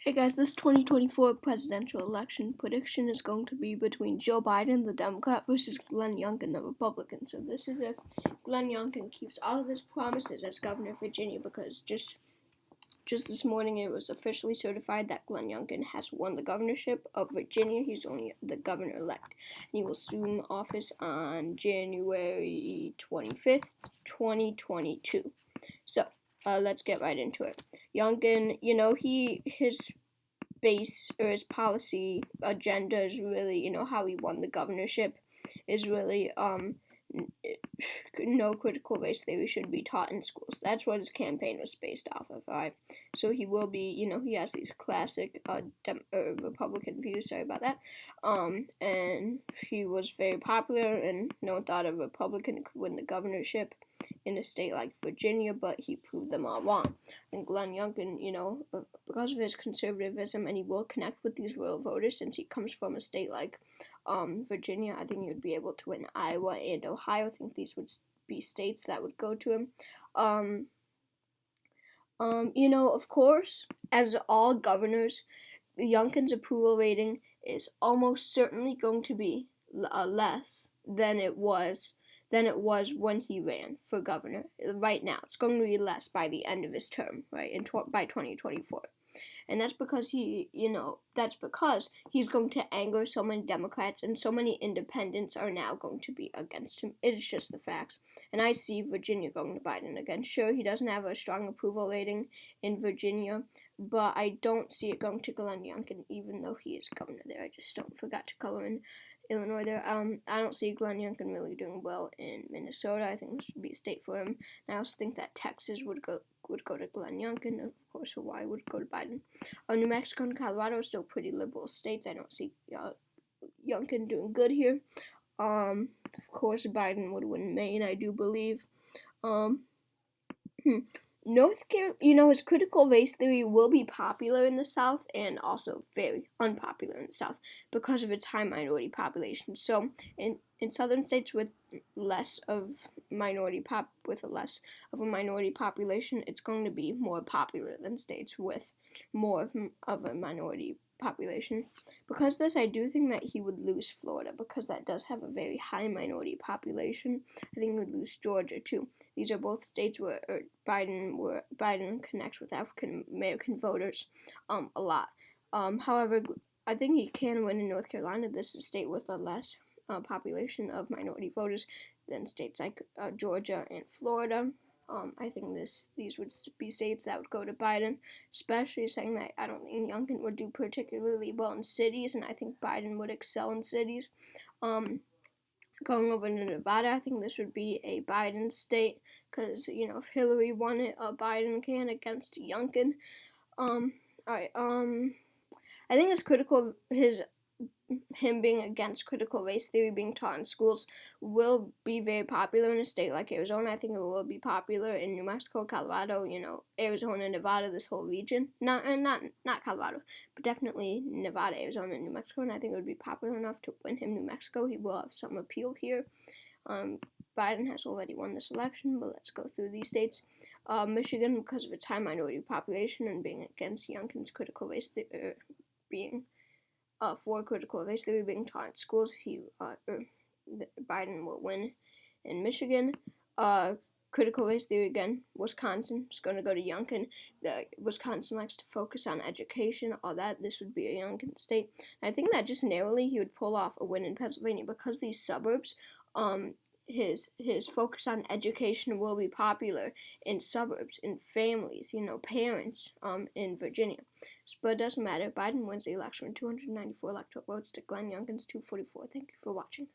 Hey guys, this 2024 presidential election prediction is going to be between Joe Biden, the Democrat, versus Glenn Youngkin, the Republican. So this is if Glenn Youngkin keeps all of his promises as governor of Virginia, because just this morning it was officially certified that Glenn Youngkin has won the governorship of Virginia. He's only the governor-elect. And he will assume office on January 25th, 2022. So, let's get right into it. Youngkin, his base or his policy agenda is really, how he won the governorship is really no critical race theory should be taught in schools. That's what his campaign was based off of, alright? So he will be, he has these classic Republican views, sorry about that, and he was very popular, and no one thought a Republican could win the governorship in a state like Virginia, but he proved them all wrong. And Glenn Youngkin, because of his conservatism, and he will connect with these rural voters since he comes from a state like Virginia, I think he would be able to win Iowa and Ohio. I think these would be states that would go to him. Of course, as all governors, Youngkin's approval rating is almost certainly going to be less than it was when he ran for governor. Right now, it's going to be less by the end of his term, right? By 2024. And that's because he's going to anger so many Democrats, and so many independents are now going to be against him. It's just the facts. And I see Virginia going to Biden again. Sure, he doesn't have a strong approval rating in Virginia, but I don't see it going to Glenn Youngkin, even though he is governor there. I just forgot to color in Illinois there. I don't see Glenn Youngkin really doing well in Minnesota. I think this would be a state for him. And I also think that Texas would go to Glenn Youngkin. Of course, Hawaii would go to Biden. New Mexico and Colorado are still pretty liberal states. I don't see Youngkin doing good here. Of course, Biden would win Maine, I do believe. North Carolina, his critical race theory will be popular in the South and also very unpopular in the South because of its high minority population. So in southern states with less of a minority population, it's going to be more popular than states with more of a minority population. Because of this, I do think that he would lose Florida, because that does have a very high minority population. I think he would lose Georgia too. These are both states where Biden connects with African American voters a lot. However, I think he can win in North Carolina. This is a state with a less population of minority voters than states like Georgia and Florida. I think these would be states that would go to Biden, especially saying that I don't think Youngkin would do particularly well in cities, and I think Biden would excel in cities. Going over to Nevada, I think this would be a Biden state, because, if Hillary won it, Biden can against Youngkin. Alright, I think him being against critical race theory being taught in schools will be very popular in a state like Arizona. I think it will be popular in New Mexico, Colorado, Arizona, Nevada, this whole region. Not Colorado, but definitely Nevada, Arizona, and New Mexico. And I think it would be popular enough to win him New Mexico. He will have some appeal here. Biden has already won this election, but let's go through these states. Michigan, because of its high minority population and being against Youngkin's critical race theory, being for critical race theory being taught in schools, Biden will win in Michigan. Critical race theory again, Wisconsin is going to go to Youngkin. Wisconsin likes to focus on education, all that. This would be a Youngkin state. And I think that just narrowly he would pull off a win in Pennsylvania, because these suburbs, his focus on education will be popular in suburbs, in families, parents, in Virginia. But it doesn't matter. Biden wins the election with 294 electoral votes to Glenn Youngkin's 244. Thank you for watching.